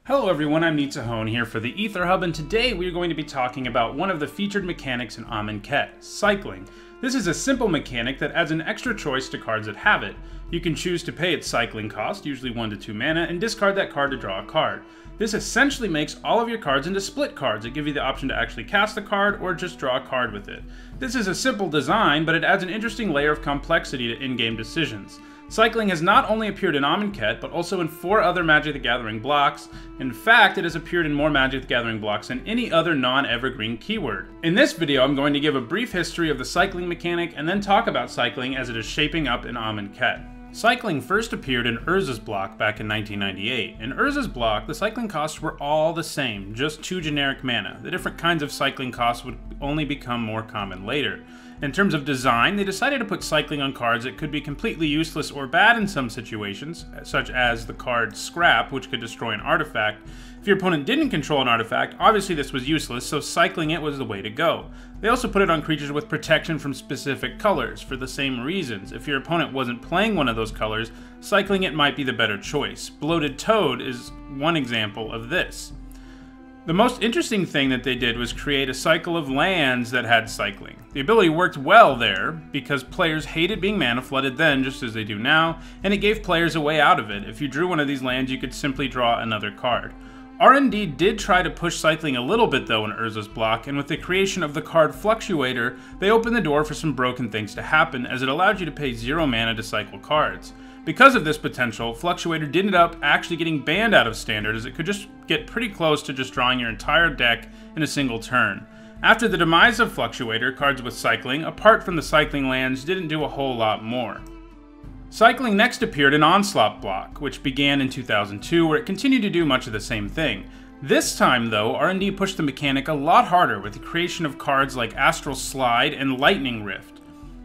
Hello everyone, I'm Nizzahon here for the Aether Hub, and today we are going to be talking about one of the featured mechanics in Amonkhet, Cycling. This is a simple mechanic that adds an extra choice to cards that have it. You can choose to pay its cycling cost, usually 1 to 2 mana, and discard that card to draw a card. This essentially makes all of your cards into split cards that give you the option to actually cast a card or just draw a card with it. This is a simple design, but it adds an interesting layer of complexity to in-game decisions. Cycling has not only appeared in Amonkhet, but also in 4 other Magic the Gathering blocks. In fact, it has appeared in more Magic the Gathering blocks than any other non-evergreen keyword. In this video, I'm going to give a brief history of the cycling mechanic and then talk about cycling as it is shaping up in Amonkhet. Cycling first appeared in Urza's block back in 1998. In Urza's block, the cycling costs were all the same, just 2 generic mana. The different kinds of cycling costs would only become more common later. In terms of design, they decided to put cycling on cards that could be completely useless or bad in some situations, such as the card Scrap, which could destroy an artifact. If your opponent didn't control an artifact, obviously this was useless, so cycling it was the way to go. They also put it on creatures with protection from specific colors, for the same reasons. If your opponent wasn't playing one of those colors, cycling it might be the better choice. Bloated Toad is one example of this. The most interesting thing that they did was create a cycle of lands that had cycling. The ability worked well there because players hated being mana flooded then, just as they do now, and it gave players a way out of it. If you drew one of these lands, you could simply draw another card. R&D did try to push cycling a little bit though in Urza's block, and with the creation of the card Fluctuator, they opened the door for some broken things to happen, as it allowed you to pay 0 mana to cycle cards. Because of this potential, Fluctuator did end up actually getting banned out of Standard, as it could just get pretty close to just drawing your entire deck in a single turn. After the demise of Fluctuator, cards with cycling, apart from the cycling lands, didn't do a whole lot more. Cycling next appeared in Onslaught block, which began in 2002, where it continued to do much of the same thing. This time, though, R&D pushed the mechanic a lot harder with the creation of cards like Astral Slide and Lightning Rift.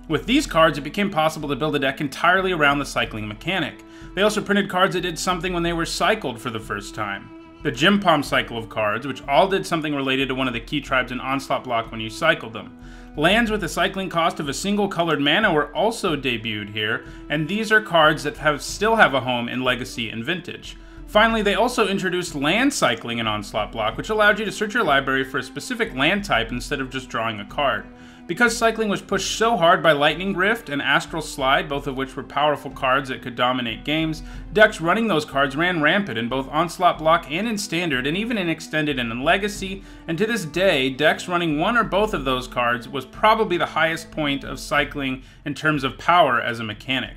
With these cards, it became possible to build a deck entirely around the cycling mechanic. They also printed cards that did something when they were cycled for the first time. The Gem Palm cycle of cards, which all did something related to one of the key tribes in Onslaught block when you cycled them. Lands with a cycling cost of a single colored mana were also debuted here, and these are cards that still have a home in Legacy and Vintage. Finally, they also introduced land cycling in Onslaught block, which allowed you to search your library for a specific land type instead of just drawing a card. Because cycling was pushed so hard by Lightning Rift and Astral Slide, both of which were powerful cards that could dominate games, decks running those cards ran rampant in both Onslaught block and in Standard, and even in Extended and in Legacy, and to this day, decks running one or both of those cards was probably the highest point of cycling in terms of power as a mechanic.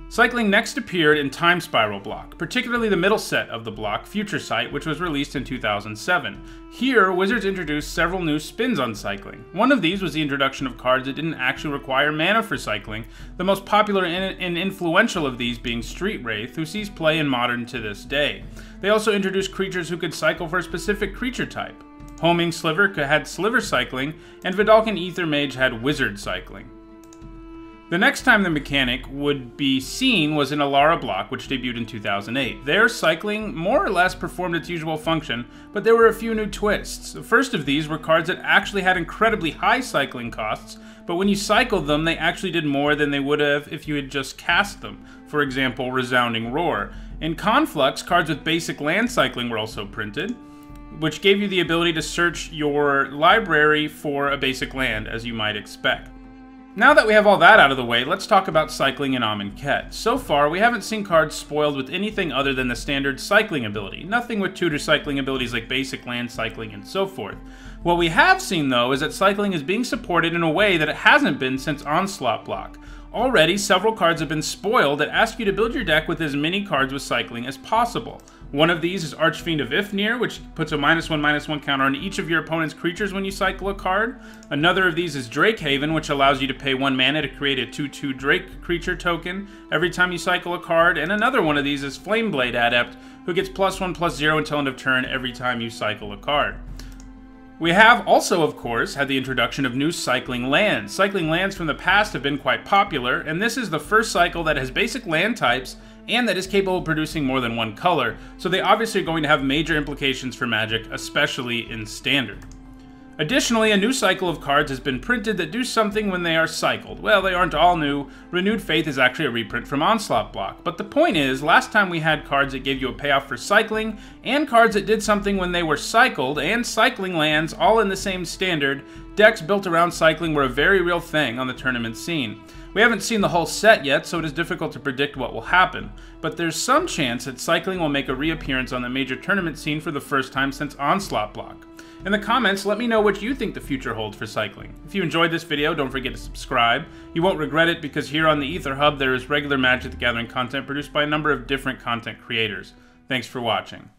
Cycling next appeared in Time Spiral block, particularly the middle set of the block, Future Sight, which was released in 2007. Here, Wizards introduced several new spins on cycling. One of these was the introduction of cards that didn't actually require mana for cycling, the most popular and influential of these being Street Wraith, who sees play in Modern to this day. They also introduced creatures who could cycle for a specific creature type. Homing Sliver had Sliver cycling, and Vedalken Aether Mage had Wizard cycling. The next time the mechanic would be seen was in Alara block, which debuted in 2008. There, cycling more or less performed its usual function, but there were a few new twists. The first of these were cards that actually had incredibly high cycling costs, but when you cycled them, they actually did more than they would have if you had just cast them. For example, Resounding Roar. In Conflux, cards with basic land cycling were also printed, which gave you the ability to search your library for a basic land, as you might expect. Now that we have all that out of the way, let's talk about cycling in Amonkhet. So far, we haven't seen cards spoiled with anything other than the standard cycling ability, nothing with tutor cycling abilities like basic land cycling and so forth. What we have seen, though, is that cycling is being supported in a way that it hasn't been since Onslaught block. Already, several cards have been spoiled that ask you to build your deck with as many cards with cycling as possible. One of these is Archfiend of Ifnir, which puts a -1/-1 counter on each of your opponent's creatures when you cycle a card. Another of these is Drakehaven, which allows you to pay 1 mana to create a 2/2 Drake creature token every time you cycle a card. And another one of these is Flameblade Adept, who gets +1/+0 until end of turn every time you cycle a card. We have also, of course, had the introduction of new cycling lands. Cycling lands from the past have been quite popular, and this is the first cycle that has basic land types and that is capable of producing more than one color, so they obviously are going to have major implications for Magic, especially in Standard. Additionally, a new cycle of cards has been printed that do something when they are cycled. Well, they aren't all new. Renewed Faith is actually a reprint from Onslaught block. But the point is, last time we had cards that gave you a payoff for cycling, and cards that did something when they were cycled, and cycling lands, all in the same standard. Decks built around cycling were a very real thing on the tournament scene. We haven't seen the whole set yet, so it is difficult to predict what will happen. But there's some chance that cycling will make a reappearance on the major tournament scene for the first time since Onslaught block. In the comments, let me know what you think the future holds for cycling. If you enjoyed this video, don't forget to subscribe. You won't regret it because here on the Aether Hub there is regular Magic the Gathering content produced by a number of different content creators. Thanks for watching.